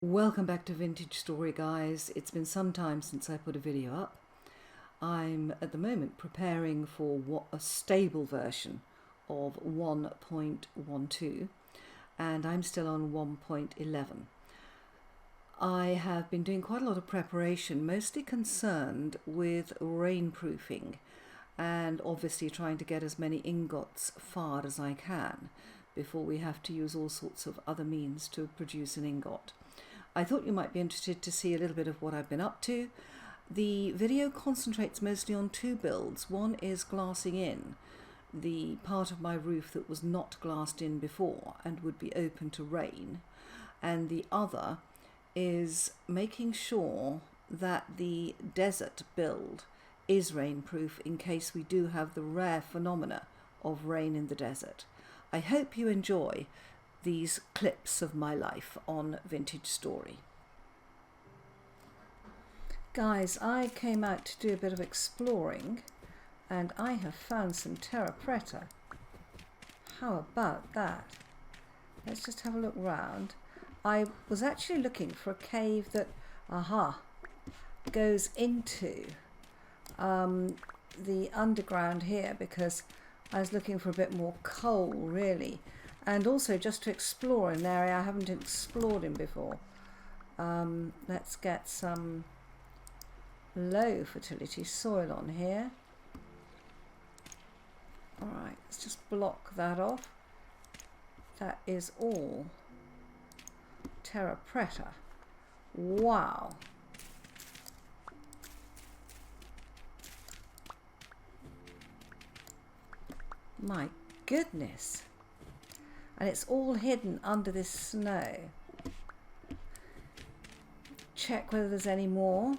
Welcome back to Vintage Story, guys. It's been some time since I put a video up. I'm at the moment preparing for a stable version of 1.12 and I'm still on 1.11. I have been doing quite a lot of preparation, mostly concerned with rainproofing and obviously trying to get as many ingots fired as I can before we have to use all sorts of other means to produce an ingot. I thought you might be interested to see a little bit of what I've been up to. The video concentrates mostly on two builds. One is glassing in the part of my roof that was not glassed in before and would be open to rain, and the other is making sure that the desert build is rainproof in case we do have the rare phenomena of rain in the desert. I hope you enjoy these clips of my life on Vintage Story. Guys, I came out to do a bit of exploring and I have found some terra preta. How about that? Let's just have a look round. I was actually looking for a cave that, goes into the underground here because I was looking for a bit more coal really. And also just to explore an area I haven't explored in before. Let's get some low fertility soil on here. Alright, let's just block that off. That is all terra preta. Wow. My goodness. And it's all hidden under this snow. Check whether there's any more.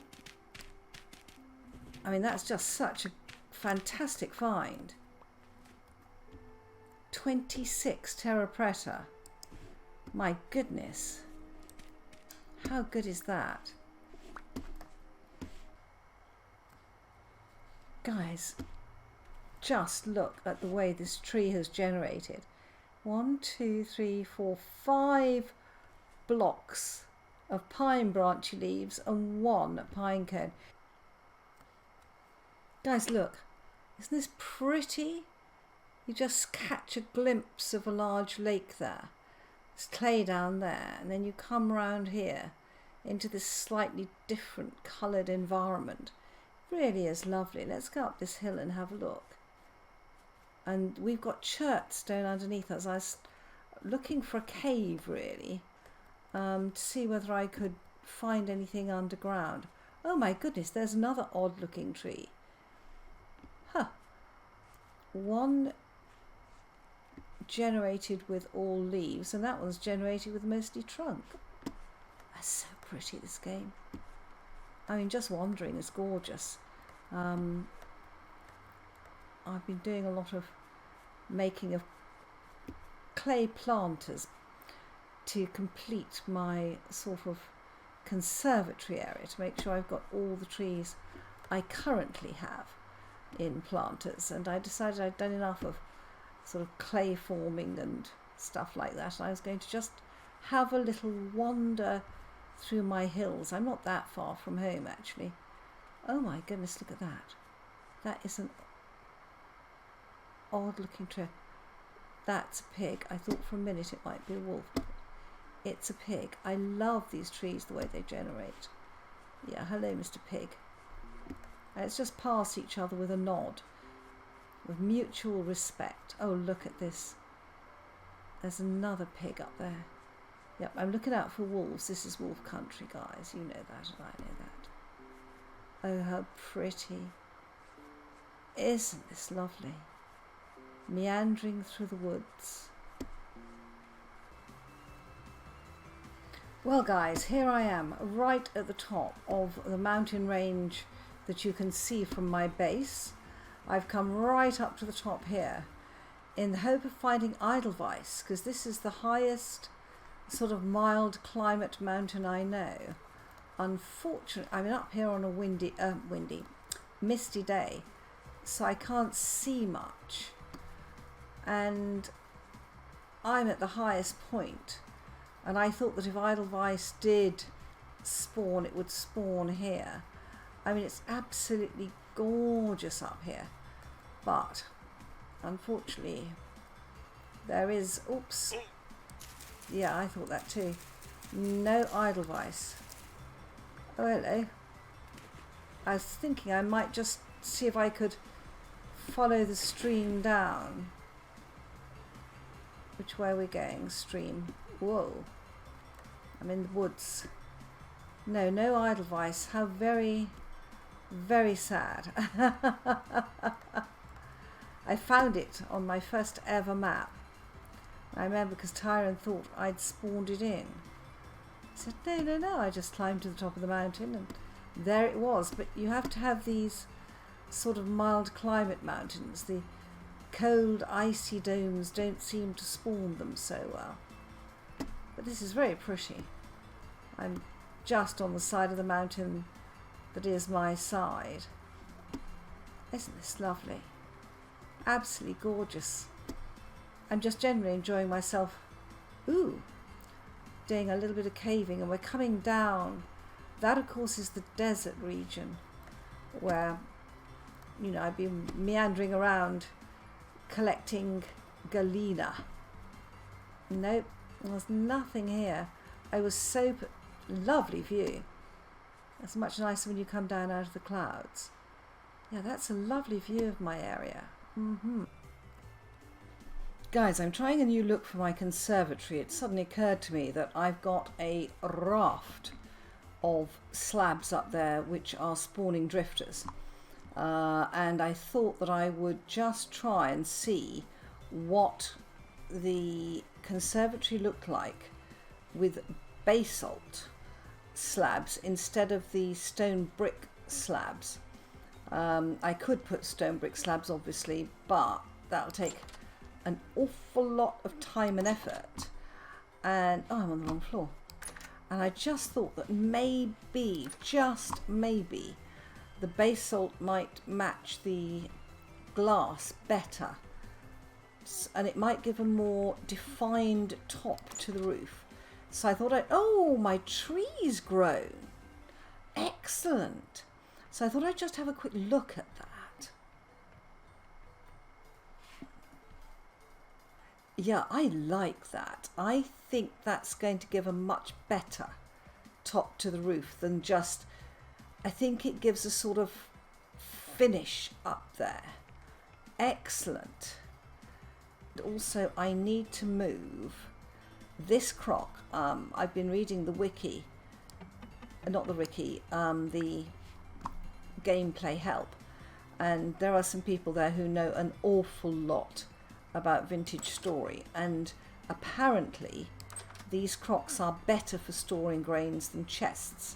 I mean, that's just such a fantastic find. 26 terra preta. My goodness. How good is that? Guys, just look at the way this tree has generated. 1, 2, 3, 4, 5 blocks of pine branchy leaves and 1 pine cone. Guys, look, isn't this pretty? You just catch a glimpse of a large lake there. There's clay down there, and then you come round here into this slightly different coloured environment. It really is lovely. Let's go up this hill and have a look. And we've got chert stone underneath us. I was looking for a cave really to see whether I could find anything underground. Oh my goodness, there's another odd looking tree. One generated with all leaves and that one's generated with mostly trunk. That's so pretty, this game. I mean, just wandering is gorgeous. I've been doing a lot of making of clay planters to complete my sort of conservatory area, to make sure I've got all the trees I currently have in planters, and I decided I'd done enough of sort of clay forming and stuff like that, and I was going to just have a little wander through my hills. I'm not that far from home actually. Oh my goodness, look at that. That is an odd looking tree. That's a pig. I thought for a minute it might be a wolf. It's a pig. I love these trees, the way they generate. Yeah, hello Mr. Pig. Let's just pass each other with a nod, with mutual respect. Oh, look at this. There's another pig up there. Yep, I'm looking out for wolves. This is wolf country, guys. You know that and I know that. Oh, how pretty. Isn't this lovely? Meandering through the woods. Well guys, here I am right at the top of the mountain range that you can see from my base. I've come right up to the top here in the hope of finding Edelweiss, because this is the highest sort of mild climate mountain I know. Unfortunately, I'm up here on a misty day, so I can't see much. And I'm at the highest point. And I thought that if Edelweiss did spawn, it would spawn here. I mean, it's absolutely gorgeous up here. But, unfortunately, there is... Oops. Yeah, I thought that too. No Edelweiss. Oh, hello. I was thinking I might just see if I could follow the stream down. Which way are we going? Stream. Whoa. I'm in the woods. No, no Edelweiss. How very, very sad. I found it on my first ever map. I remember because Tyron thought I'd spawned it in. I said, no, no, no. I just climbed to the top of the mountain and there it was. But you have to have these sort of mild climate mountains. The cold, icy domes don't seem to spawn them so well. But this is very pretty. I'm just on the side of the mountain that is my side. Isn't this lovely? Absolutely gorgeous. I'm just generally enjoying myself. Ooh, doing a little bit of caving, and we're coming down. That, of course, is the desert region where, you know, I've been meandering around collecting galena. Nope, there's nothing here. I was so lovely view. It's much nicer when you come down out of the clouds. Yeah, that's a lovely view of my area. Guys, I'm trying a new look for my conservatory. It suddenly occurred to me that I've got a raft of slabs up there which are spawning drifters. And I thought that I would just try and see what the conservatory looked like with basalt slabs instead of the stone brick slabs. I could put stone brick slabs obviously, but that'll take an awful lot of time and effort, and oh, I'm on the wrong floor. And I just thought that maybe, just maybe, the basalt might match the glass better, and it might give a more defined top to the roof. So I thought oh, my tree's grown. Excellent. So I thought I'd just have a quick look at that. Yeah, I like that. I think that's going to give a much better top to the roof than just, I think it gives a sort of finish up there. Excellent. Also, I need to move this crock. I've been reading the wiki, not the wiki, the gameplay help, and there are some people there who know an awful lot about vintage story, and apparently these crocks are better for storing grains than chests.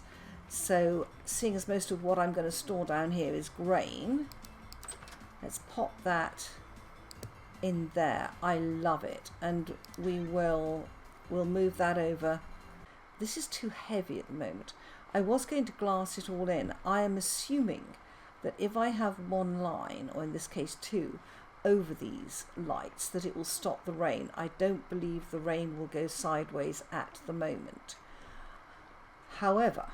So seeing as most of what I'm going to store down here is grain, let's pop that in there. I love it, and we'll move that over. This is too heavy at the moment. I was going to glass it all in. I am assuming that if I have one line, or in this case two, over these lights, that it will stop the rain. I don't believe the rain will go sideways at the moment. However,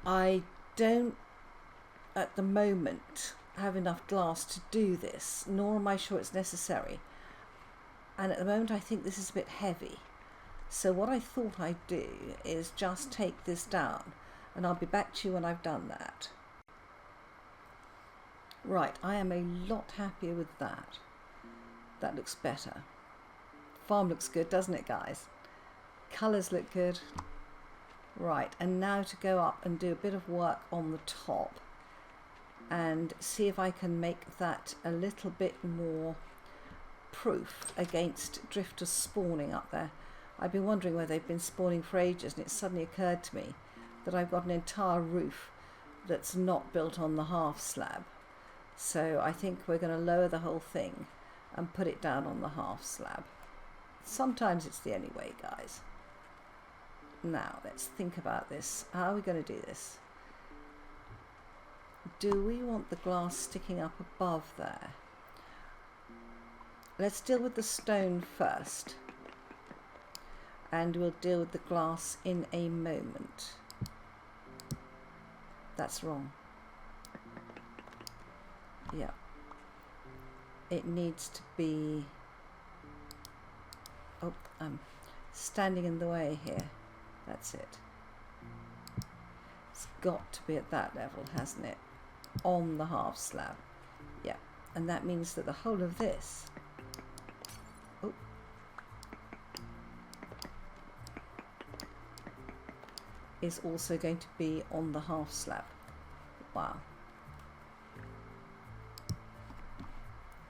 I don't at the moment have enough glass to do this, nor am I sure it's necessary. And at the moment I think this is a bit heavy. So what I thought I'd do is just take this down, and I'll be back to you when I've done that. Right, I am a lot happier with that. That looks better. Farm looks good, doesn't it, guys? Colours look good. Right, and now to go up and do a bit of work on the top and see if I can make that a little bit more proof against drifters spawning up there. I've been wondering where they've been spawning for ages, and it suddenly occurred to me that I've got an entire roof that's not built on the half slab. So I think we're going to lower the whole thing and put it down on the half slab. Sometimes it's the only way, guys. Now let's think about this. How are we going to do this? Do we want the glass sticking up above there? Let's deal with the stone first. and we'll deal with the glass in a moment. That's wrong. Yeah. It needs to be... Oh, I'm standing in the way here. That's it. It's got to be at that level, hasn't it? On the half slab. Yeah. And that means that the whole of this... Oh. Is also going to be on the half slab. Wow.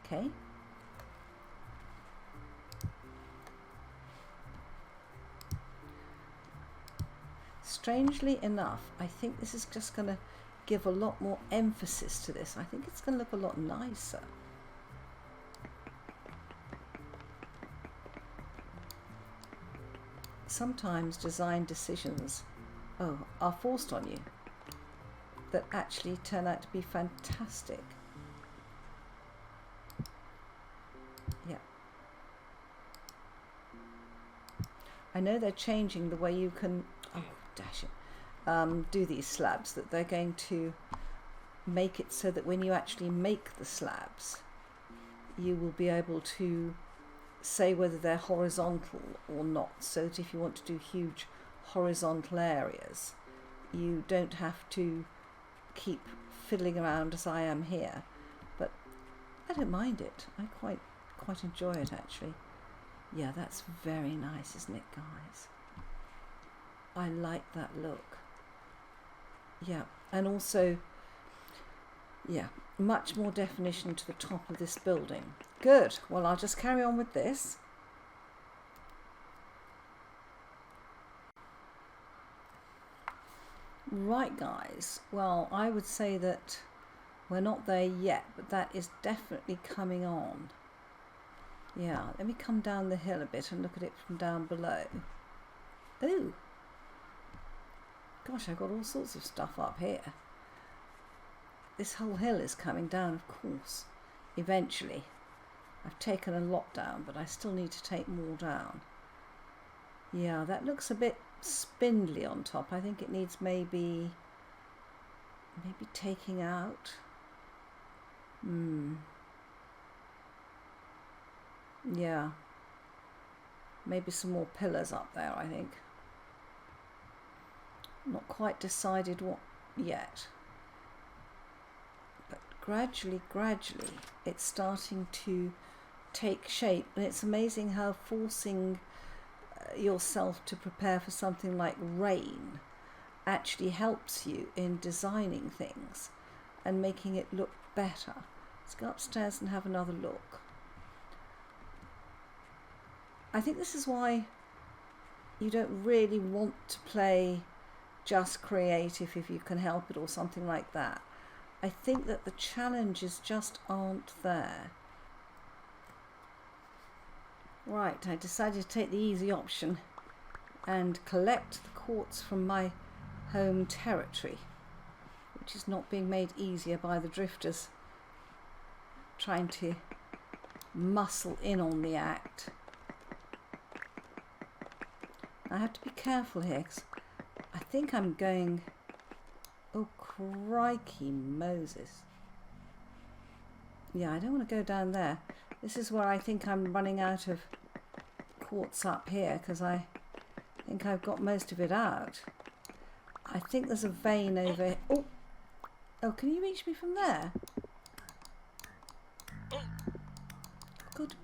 Okay. Strangely enough, I think this is just going to give a lot more emphasis to this. I think it's going to look a lot nicer. Sometimes design decisions, are forced on you that actually turn out to be fantastic. Yeah. I know they're changing the way you can, oh dash it, do these slabs, that they're going to make it so that when you actually make the slabs, you will be able to say whether they're horizontal or not, so that if you want to do huge horizontal areas, you don't have to keep fiddling around as I am here. But I don't mind it. I quite enjoy it, actually. Yeah, that's very nice, isn't it, guys? I like that look. Yeah, and also, yeah, much more definition to the top of this building. Good. Well, I'll just carry on with this. Right, guys. Well, I would say that we're not there yet, but that is definitely coming on. Yeah, let me come down the hill a bit and look at it from down below. Ooh. Gosh, I've got all sorts of stuff up here. This whole hill is coming down, of course, eventually. I've taken a lot down, but I still need to take more down. Yeah, that looks a bit spindly on top. I think it needs maybe taking out. Yeah. Maybe some more pillars up there, I think. Not quite decided what yet. But gradually, it's starting to take shape. And it's amazing how forcing yourself to prepare for something like rain actually helps you in designing things and making it look better. Let's go upstairs and have another look. I think this is why you don't really want to play just creative if you can help it, or something like that. I think that the challenges just aren't there. Right, I decided to take the easy option and collect the quartz from my home territory, which is not being made easier by the drifters trying to muscle in on the act. I have to be careful here because I think I'm going... Oh, crikey Moses. Yeah, I don't want to go down there. This is where I think I'm running out of quartz up here, because I think I've got most of it out. I think there's a vein over... Oh, can you reach me from there? Good.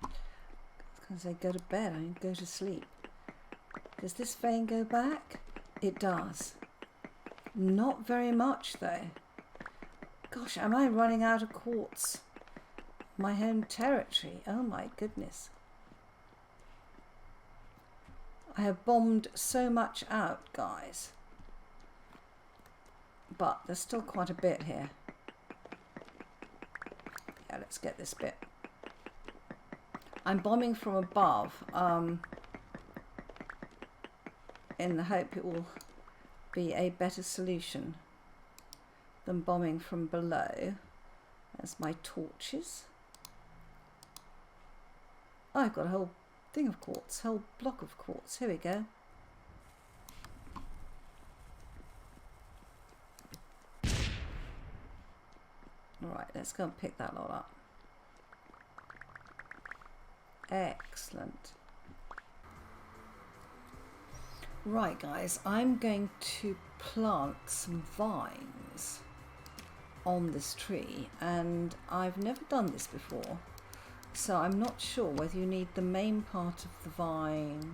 I was going to say go to bed. I mean go to sleep. Does this vein go back? It does. Not very much though. Gosh, am I running out of quartz? My home territory. Oh my goodness. I have bombed so much out, guys. But there's still quite a bit here. Yeah, let's get this bit. I'm bombing from above. In the hope it will be a better solution than bombing from below. There's my torches. Oh, I've got a whole thing of quartz, whole block of quartz. Here we go. Alright, let's go and pick that lot up. Excellent. Right guys, I'm going to plant some vines on this tree, and I've never done this before, so I'm not sure whether you need the main part of the vine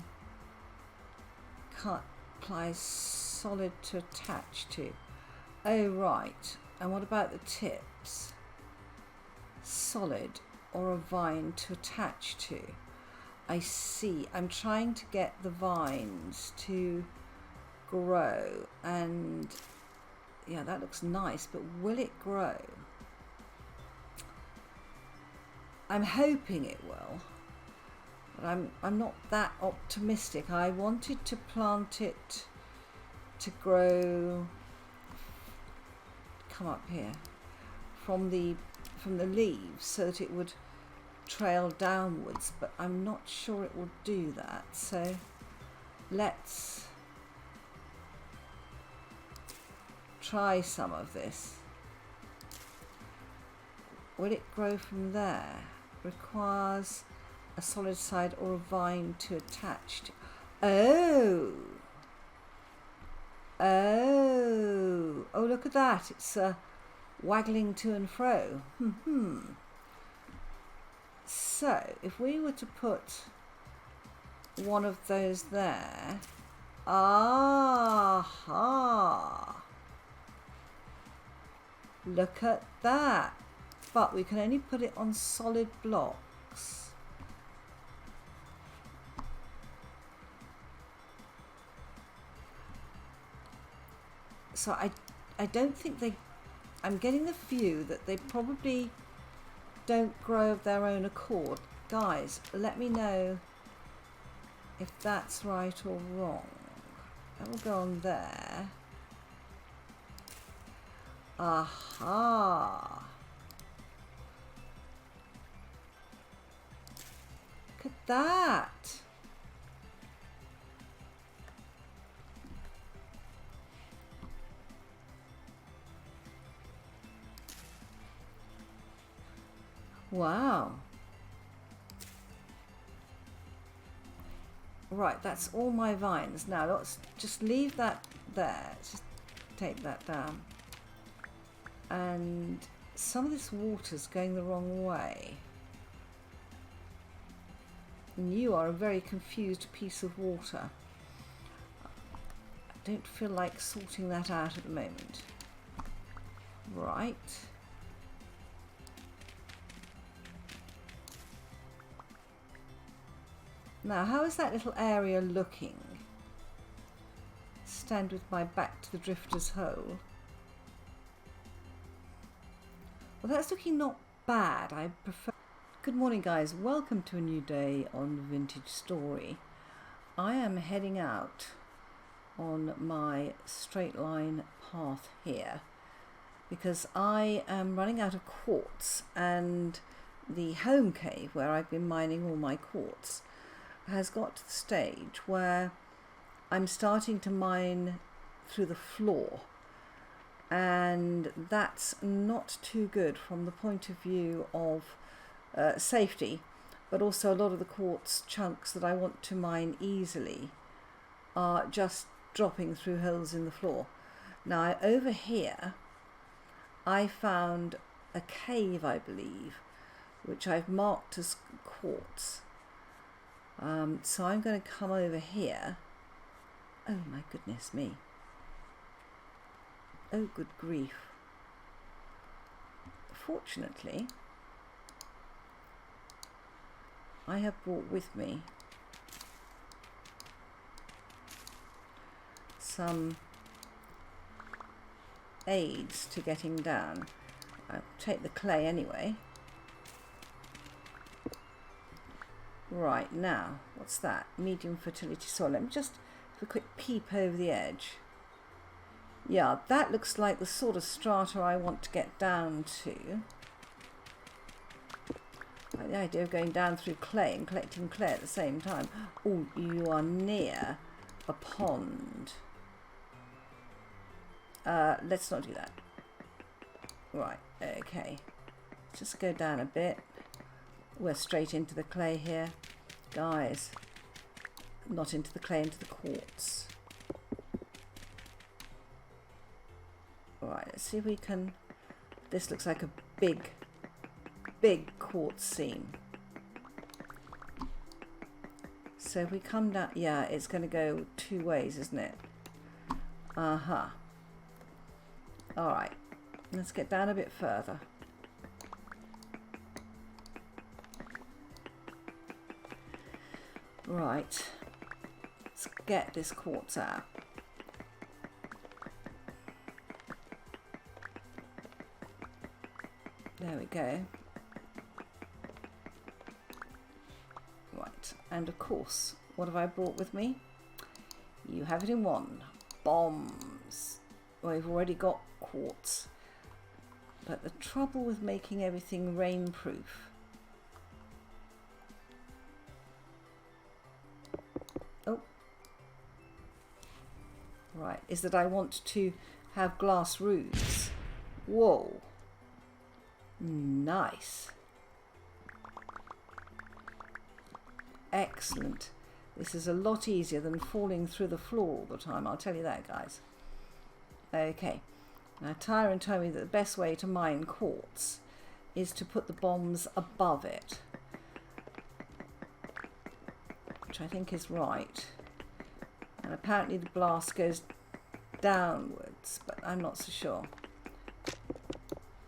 cut, ply solid to attach to. Oh right, and what about the tips? Solid or a vine to attach to? I see. I'm trying to get the vines to grow, and yeah, that looks nice, but will it grow? I'm hoping it will, but I'm not that optimistic. I wanted to plant it to grow, come up here, from the leaves so that it would trail downwards, but I'm not sure it will do that. So let's try some of this. Will it grow from there? Requires a solid side or a vine to attach to. Oh, look at that, it's waggling to and fro. So if we were to put one of those there, aha, look at that, but we can only put it on solid blocks. So I don't think I'm getting the view that they probably don't grow of their own accord. Guys, let me know if that's right or wrong. That will go on there. Aha! Look at that! Wow. Right, that's all my vines. Now let's just leave that there. Let's just take that down. And some of this water's going the wrong way. And you are a very confused piece of water. I don't feel like sorting that out at the moment. Right. Now, how is that little area looking? Stand with my back to the drifter's hole. Well, that's looking not bad. I prefer. Good morning, guys. Welcome to a new day on Vintage Story. I am heading out on my straight line path here because I am running out of quartz, and the home cave where I've been mining all my quartz has got to the stage where I'm starting to mine through the floor, and that's not too good from the point of view of safety, but also a lot of the quartz chunks that I want to mine easily are just dropping through holes in the floor. Now over here I found a cave, I believe, which I've marked as quartz. So I'm going to come over here. Oh my goodness me. Oh good grief. Fortunately, I have brought with me some aids to getting down. I'll take the clay anyway. Right, now, what's that? Medium fertility soil. Let me just have a quick peep over the edge. Yeah, that looks like the sort of strata I want to get down to. I like the idea of going down through clay and collecting clay at the same time. Oh, you are near a pond. Let's not do that. Right, okay. Just go down a bit. We're straight into the clay here. Guys, not into the clay, into the quartz. Right, let's see if we can... This looks like a big quartz seam. So if we come down... Yeah, it's going to go two ways, isn't it? Uh-huh. Alright, let's get down a bit further. Right, let's get this quartz out. There we go. Right, and of course, what have I brought with me? You have it in one. Bombs. Well, we've already got quartz. But the trouble with making everything rainproof... Oh. Right, is that I want to have glass roofs. Whoa. Nice. Excellent. This is a lot easier than falling through the floor all the time, I'll tell you that, guys. Okay. Now, Tyron told me that the best way to mine quartz is to put the bombs above it, which I think is right. And apparently the blast goes downwards, but I'm not so sure.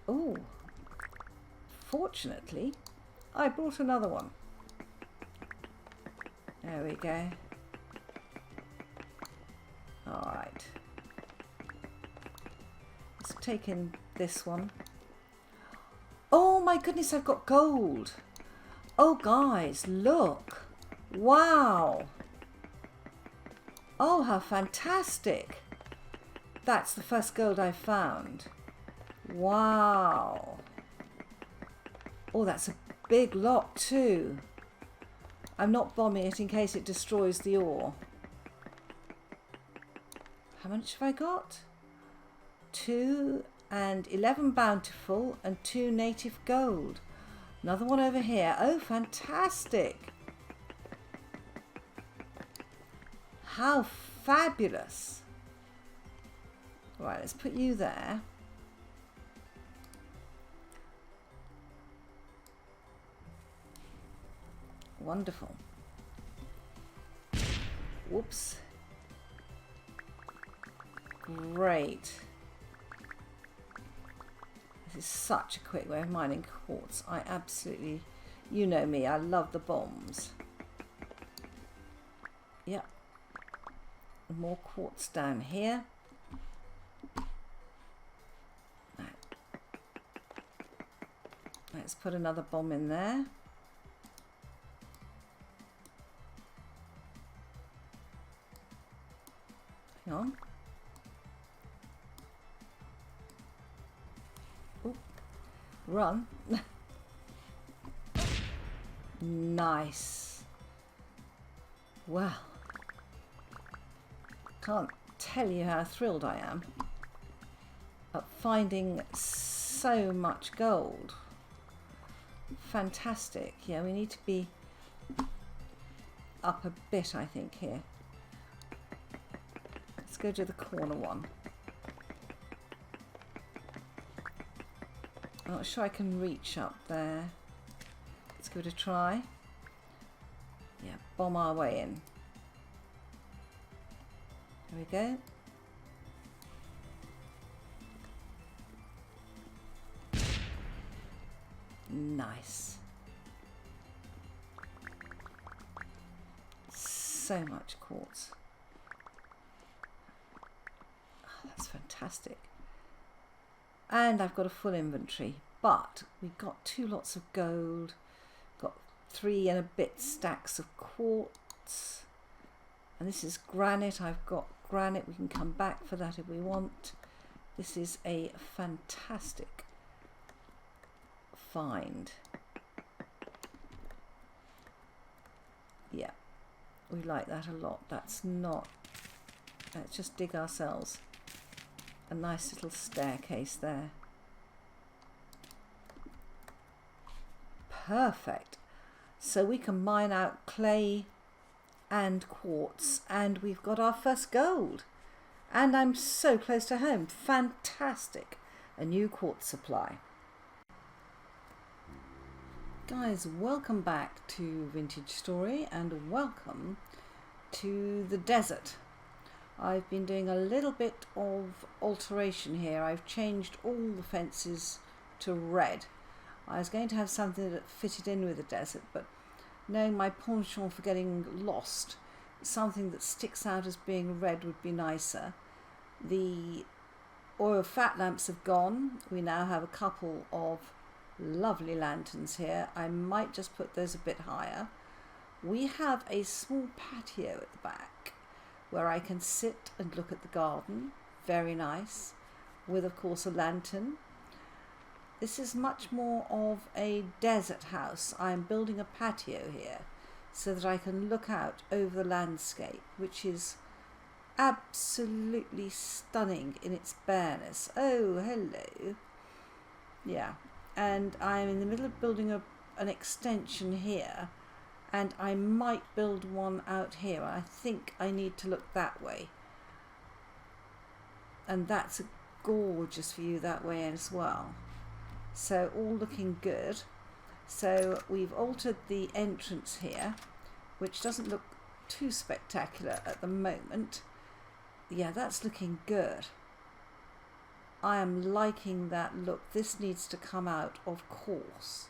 Oh. Fortunately, I brought another one. There we go. Alright. Let's take in this one. Oh my goodness, I've got gold. Oh guys, look. Wow. Oh, how fantastic. That's the first gold I found. Wow. Oh, that's a big lot too. I'm not bombing it in case it destroys the ore. How much have I got? 2 and 11 bountiful and 2 native gold. Another one over here. Oh, fantastic. How fabulous. Right, let's put you there. Wonderful. Whoops. Great. This is such a quick way of mining quartz. I absolutely, you know me, I love the bombs. Yep. More quartz down here. Let's put another bomb in there. Hang on. Ooh. Run. Nice. Wow. Can't tell you how thrilled I am at finding so much gold. Fantastic. Yeah, we need to be up a bit, I think, here. Let's go to the corner one. I'm not sure I can reach up there. Let's give it a try. Yeah, bomb our way in. There we go. Nice. So much quartz. Oh, that's fantastic. And I've got a full inventory, but we've got 2 lots of gold, got 3 and a bit stacks of quartz, and this is granite. I've got granite. We can come back for that if we want. This is a fantastic find. Yeah, we like that a lot. Let's just dig ourselves a nice little staircase there. Perfect. So we can mine out clay and quartz, and we've got our first gold. And I'm so close to home. Fantastic. A new quartz supply. Guys, welcome back to Vintage Story and welcome to the desert. I've been doing a little bit of alteration here. I've changed all the fences to red. I was going to have something that fitted in with the desert, but knowing my penchant for getting lost, something that sticks out as being red would be nicer. The oil fat lamps have gone. We now have a couple of lovely lanterns here. I might just put those a bit higher. We have a small patio at the back where I can sit and look at the garden. Very nice. With, of course, a lantern. This is much more of a desert house. I'm building a patio here so that I can look out over the landscape, which is absolutely stunning in its bareness. Oh, hello. Yeah, and I'm in the middle of building an extension here, and I might build one out here. I think I need to look that way, and that's a gorgeous view that way as well. So all looking good. So we've altered the entrance here, which doesn't look too spectacular at the moment. Yeah, that's looking good. I am liking that look. This needs to come out, of course.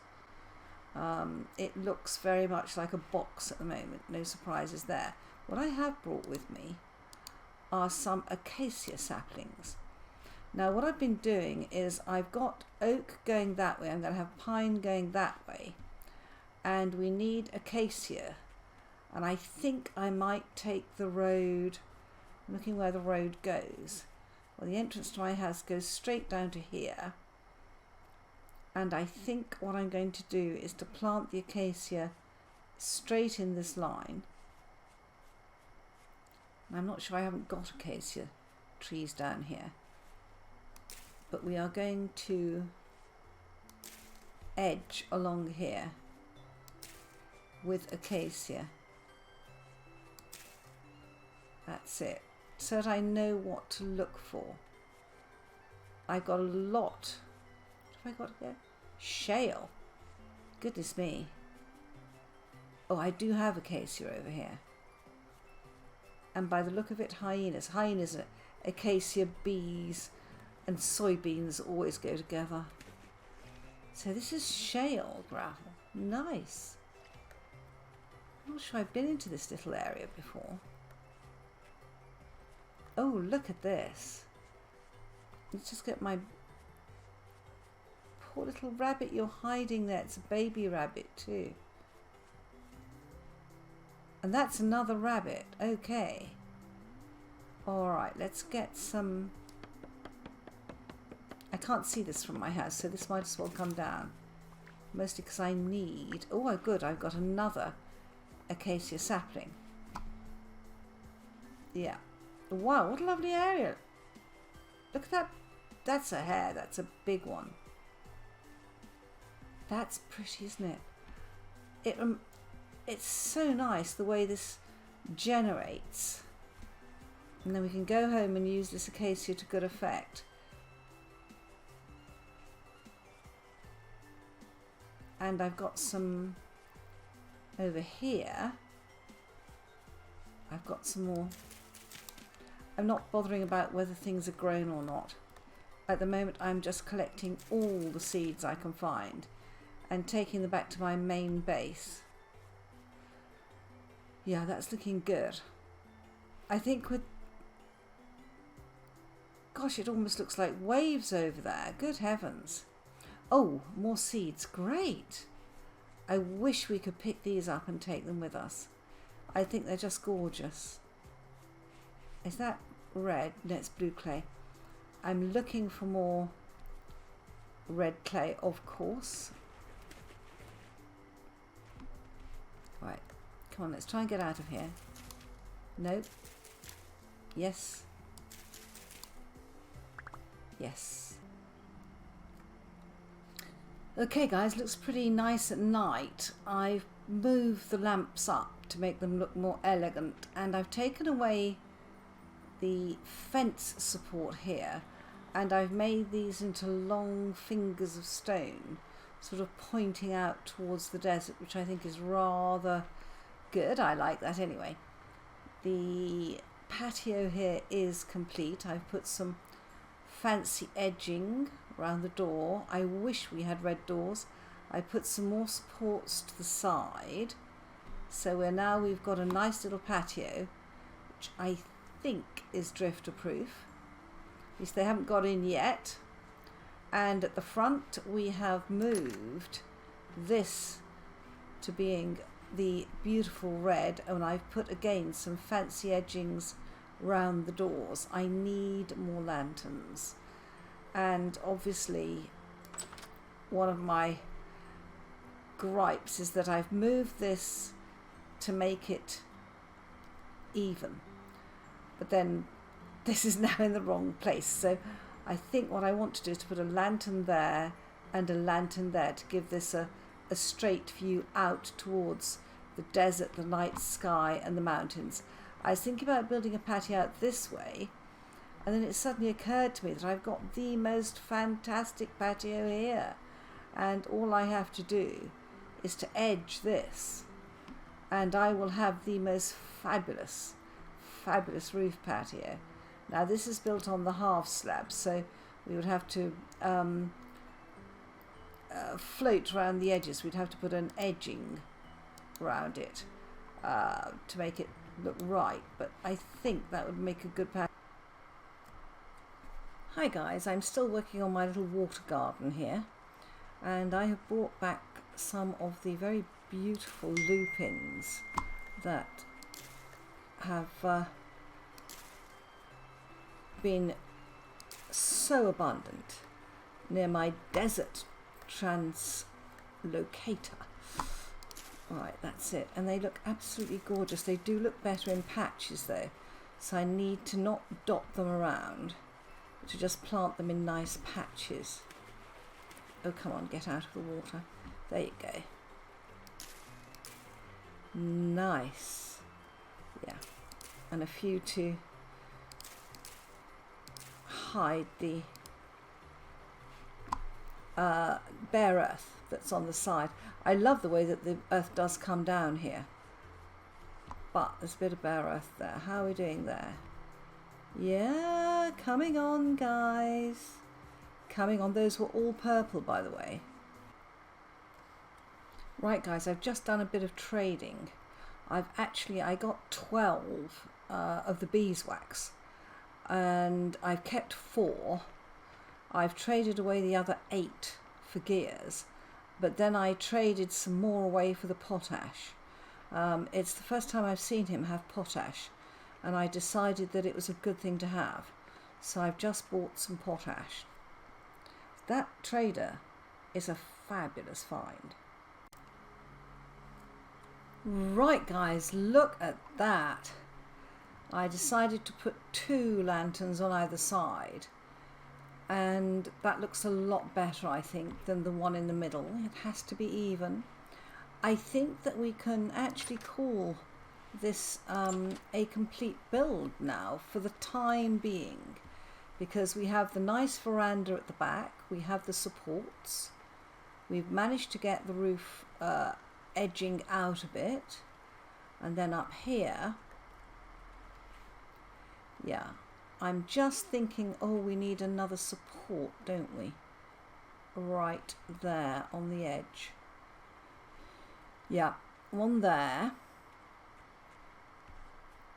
It looks very much like a box at the moment. No surprises there. What I have brought with me are some acacia saplings. Now what I've been doing is I've got oak going that way. I'm going to have pine going that way. And we need acacia. And I think I might take the road, looking where the road goes. Well, the entrance to my house goes straight down to here. And I think what I'm going to do is to plant the acacia straight in this line. And I'm not sure, I haven't got acacia trees down here. But we are going to edge along here with acacia. That's it. So that I know what to look for. I've got a lot. What have I got here? Shale. Goodness me. Oh, I do have acacia over here. And by the look of it, hyenas. Hyenas, acacia, bees, and soybeans always go together. So this is shale gravel. Nice. I'm not sure I've been into this little area before. Oh, look at this. Let's just get my poor little rabbit. You're hiding there. It's a baby rabbit too. And that's another rabbit. Okay. Alright, let's get some... I can't see this from my house, so this might as well come down. Mostly because I need... Oh, good. I've got another acacia sapling. Yeah. Wow, what a lovely area. Look at that. That's a hare. That's a big one. That's pretty, isn't it? It's so nice the way this generates. And then we can go home and use this acacia to good effect. And I've got some over here. I've got some more. I'm not bothering about whether things are grown or not. At the moment I'm just collecting all the seeds I can find and taking them back to my main base. Yeah, that's looking good. I think with... Gosh, it almost looks like waves over there. Good heavens. Oh, more seeds. Great. I wish we could pick these up and take them with us. I think they're just gorgeous. Is that red? No, it's blue clay. I'm looking for more red clay, of course. Right, Come on, let's try and get out of here. Nope. Yes. Yes. Okay guys, looks pretty nice at night. I've moved the lamps up to make them look more elegant, and I've taken away the fence support here, and I've made these into long fingers of stone, sort of pointing out towards the desert, which I think is rather good. I like that anyway. The patio here is complete. I've put some fancy edging around the door. I wish we had red doors. I put some more supports to the side, so we've got a nice little patio, which I think is drifter proof. At least they haven't got in yet. And at the front we have moved this to being the beautiful red, and I've put again some fancy edgings round the doors. I need more lanterns, and obviously one of my gripes is that I've moved this to make it even, but then this is now in the wrong place. So I think what I want to do is to put a lantern there and a lantern there to give this a straight view out towards the desert, the night sky and the mountains. I was thinking about building a patio out this way, and then it suddenly occurred to me that I've got the most fantastic patio here, and all I have to do is to edge this, and I will have the most fabulous roof patio. Now this is built on the half slab, so we would have to float around the edges. We'd have to put an edging around it to make it look right, but I think that would make a good patio. Hi guys, I'm still working on my little water garden here, and I have brought back some of the very beautiful lupins that have been so abundant near my desert translocator. Right, that's it, and they look absolutely gorgeous. They do look better in patches though, so I need to not dot them around, but to just plant them in nice patches. Oh, come on, get out of the water. There you go. Nice. Yeah, and a few to hide the bare earth that's on the side. I love the way that the earth does come down here, but there's a bit of bare earth there. How are we doing there? Yeah, coming on guys, coming on. Those were all purple, by the way. Right guys, I've just done a bit of trading. I got 12 of the beeswax, and I've kept 4. I've traded away the other 8 for gears, but then I traded some more away for the potash. It's the first time I've seen him have potash, and I decided that it was a good thing to have, so I've just bought some potash. That trader is a fabulous find. Right guys, look at that. I decided to put 2 lanterns on either side, and that looks a lot better, I think, than the one in the middle. It has to be even. I think that we can actually call this a complete build now for the time being, because we have the nice veranda at the back, we have the supports, we've managed to get the roof edging out a bit, and then up here, yeah, I'm just thinking, oh, we need another support, don't we? Right there on the edge. Yeah, one there.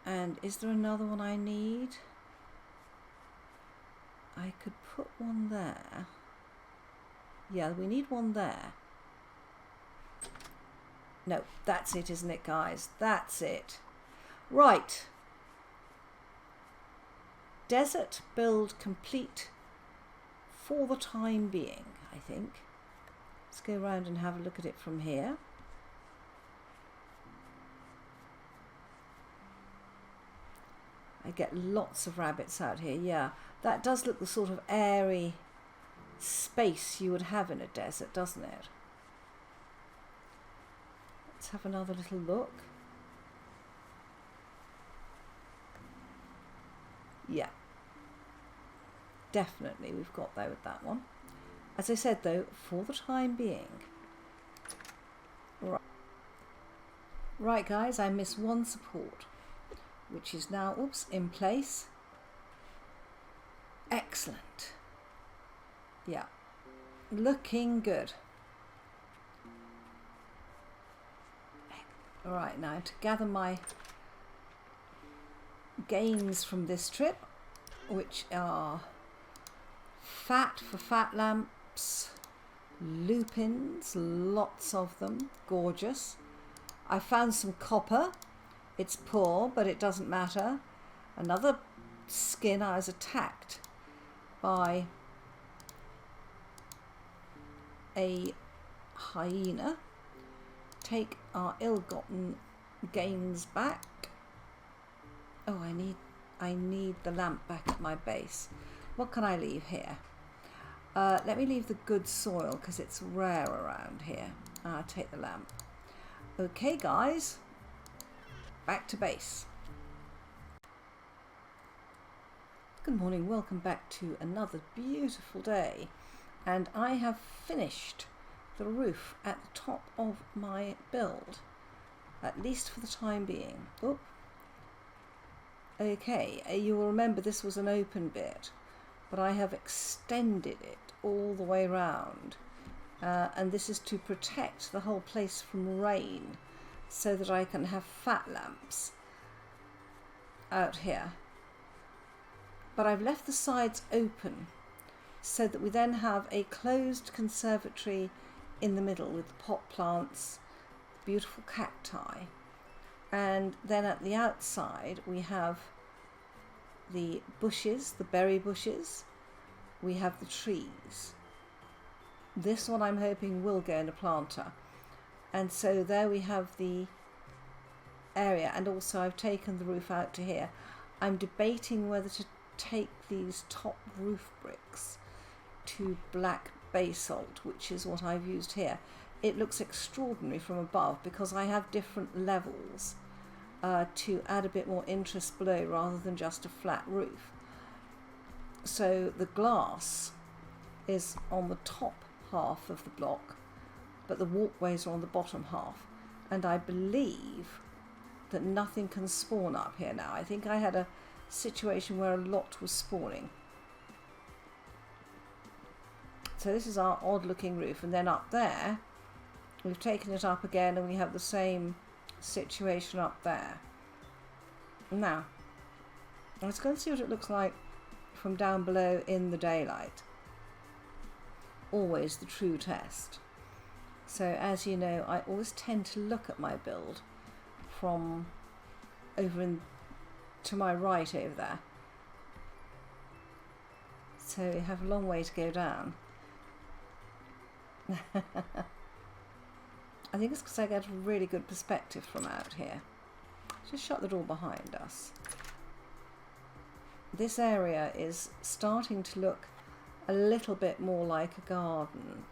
And is there another one I need? I could put one there. Yeah, we need one there. No, that's it, isn't it, guys? That's it. Right. Desert build complete for the time being, I think. Let's go around and have a look at it from here. I get lots of rabbits out here. Yeah, that does look the sort of airy space you would have in a desert, doesn't it? Let's have another little look. Yeah, definitely we've got there with that one. As I said though, for the time being. Right guys, I missed one support, which is now, oops, in place. Excellent. Yeah, looking good. All right, now to gather my gains from this trip, which are fat for fat lamps, lupins, lots of them, gorgeous. I found some copper. It's poor, but it doesn't matter. Another skin. I was attacked by a hyena. Take our ill-gotten gains back. Oh, I need the lamp back at my base. What can I leave here? Let me leave the good soil because it's rare around here. I'll take the lamp. Okay guys, back to base. Good morning, welcome back to another beautiful day, and I have finished the roof at the top of my build, at least for the time being. Oop. Okay, you will remember this was an open bit, but I have extended it all the way round. And this is to protect the whole place from rain so that I can have fat lamps out here. But I've left the sides open so that we then have a closed conservatory in the middle with the pot plants, beautiful cacti, and then at the outside we have the bushes, the berry bushes, we have the trees. This one I'm hoping will go in a planter, and so there we have the area, and also I've taken the roof out to here. I'm debating whether to take these top roof bricks to black basalt, which is what I've used here. It looks extraordinary from above because I have different levels to add a bit more interest below rather than just a flat roof. So the glass is on the top half of the block, but the walkways are on the bottom half, and I believe that nothing can spawn up here now. I think I had a situation where a lot was spawning. So this is our odd looking roof, and then up there we've taken it up again and we have the same situation up there. Now let's go and see what it looks like from down below in the daylight. Always the true test. So as you know, I always tend to look at my build from over to my right over there. So we have a long way to go down. I think it's because I get a really good perspective from out here. Just shut the door behind us. This area is starting to look a little bit more like a garden.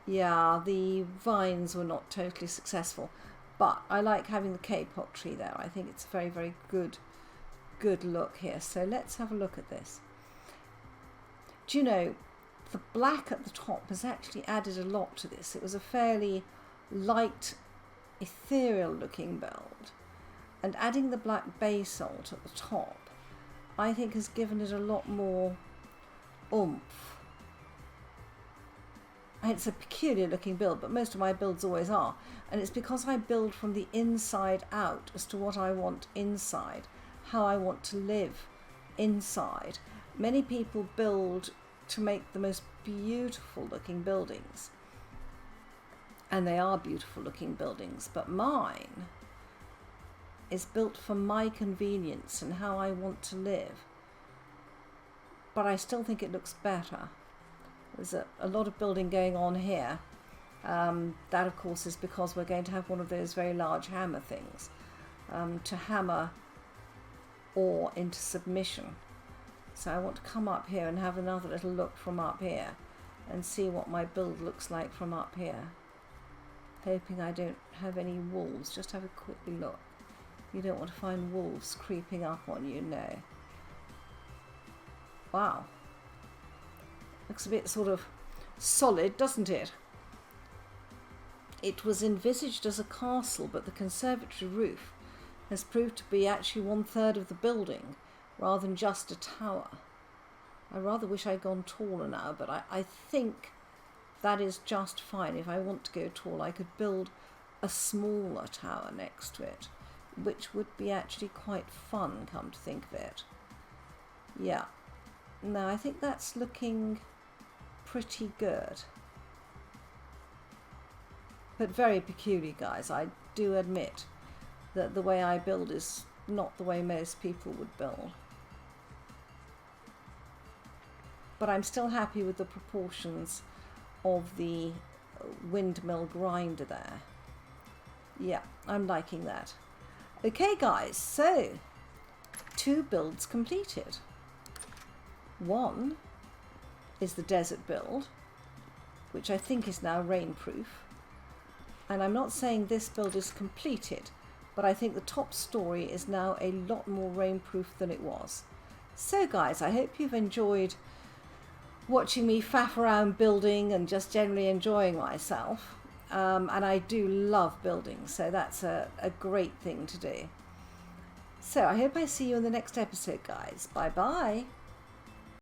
Yeah, the vines were not totally successful, but I like having the K-pot tree there. I think it's a very, very good look here. So let's have a look at this. Do you know, the black at the top has actually added a lot to this. It was a fairly light, ethereal looking build, and adding the black basalt at the top I think has given it a lot more oomph. It's a peculiar looking build, but most of my builds always are, and it's because I build from the inside out as to what I want inside, how I want to live inside. Many people build to make the most beautiful looking buildings, and they are beautiful looking buildings, but mine is built for my convenience and how I want to live. But I still think it looks better. There's a lot of building going on here. That of course is because we're going to have one of those very large hammer things to hammer or into submission. So I want to come up here and have another little look from up here and see what my build looks like from up here. Hoping I don't have any wolves. Just have a quick look. You don't want to find wolves creeping up on you, no. Wow. Looks a bit sort of solid, doesn't it? It was envisaged as a castle, but the conservatory roof has proved to be actually 1/3 of the building rather than just a tower. I rather wish I'd gone taller now, but I think that is just fine. If I want to go tall, I could build a smaller tower next to it, which would be actually quite fun, come to think of it. Yeah. No, I think that's looking pretty good. But very peculiar, guys. I do admit that the way I build is not the way most people would build. But I'm still happy with the proportions of the windmill grinder there. Yeah, I'm liking that. Okay, guys, so 2 builds completed. One is the desert build, which I think is now rainproof. And I'm not saying this build is completed, but I think the top story is now a lot more rainproof than it was. So guys, I hope you've enjoyed watching me faff around building and just generally enjoying myself. And I do love building, so that's a great thing to do. So I hope I see you in the next episode, guys. Bye bye.